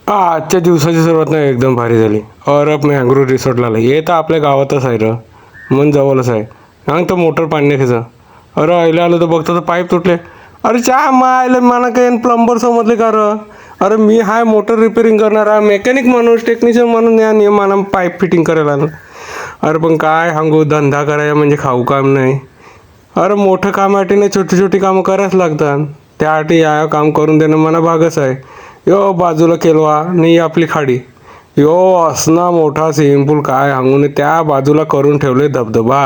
आजच्या दिवसाची सुरुवात नाही एकदम भारी झाली. अरब मँग्रोव रिसॉर्टला आलं. हे तर आपल्या गावातच आहे र, मन जवळच आहे. सांग तर मोटर पाणी खेच. अरे आईला आलं तर बघतो तर पाईप तुटले. अरे चहा मायला मला काही प्लंबर समजले का र? अरे मी हाय मोटर रिपेअरिंग करणारा मेकॅनिक माणूस टेक्निशियन म्हणून या नियमानं पाईप फिटिंग करायला आलं. अरे पण काय सांगू, धंदा करायला म्हणजे खाऊ काम नाही. अरे मोठं कामासाठी नाही, छोटी छोटी कामं करायच लागतात. त्यासाठी या काम करून देणं मला भागच आहे. यो बाजूला केलवा नाही आपली खाडी. यो असना मोठा स्विमिंग पूल काय सांगून त्या बाजूला करून ठेवले धबधबा.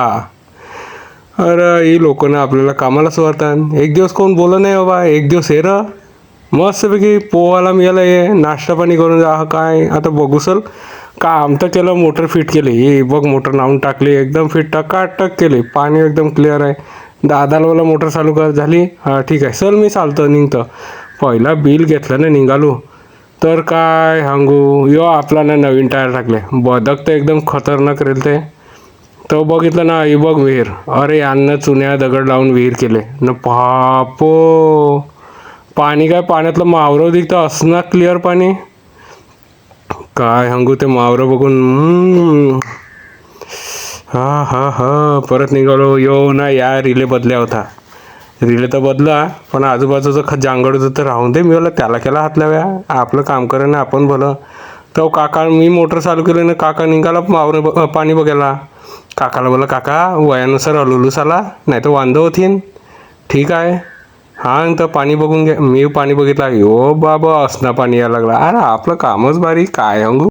अरे ही लोक ना आपल्याला कामाला सोडतात. एक दिवस कोण बोलत नाही बाबा, एक दिवस हे र मस्तपैकी पोहायला मिळालं, हे नाश्ता पाणी करून जा. काय आता बघू सर, काम तर केलं, मोटर फिट केली. हे बघ मोटर लावून टाकली, एकदम फिट टकाटक केली, पाणी एकदम क्लिअर आहे. दादाला मला मोटर चालू कर झाली. हां ठीक आहे चल मी चालतं निघतं. पहिला बिल घेतलं ना निघालो. तर काय सांगू, यो आपला ना नवीन टायर टाकले. बदक तर एकदम खतरनाक रेल ते. तो बघितलं ना, ही बघ विहीर. अरे यांना चुन्या दगड लावून विहीर केले न पापो. पाणी काय पाण्यातलं मावरं दिसतं असणार क्लिअर पाणी. काय सांगू ते मावरं बघून हा हा हा परत निघालो. यो ना या रिले बदल्या होता. रिले तर बदला, पण आजूबाजूचं जांगड होतं तर राहून दे. मी बोला त्याला केला हात लाव्या, आपलं काम करे ना आपण भलं. तो काका मी मोटर चालू केली ना, काका निघाला मावर पाणी बघायला. काकाला बोला काका वयानुसार हलुलूस आला नाही तर वांदं होतीन. ठीक आहे हां तर पाणी बघून घ्या. मी पाणी बघितला, यो बाबा असना पाणी यायला लागला. अरे आपलं कामच भारी काय सांगू.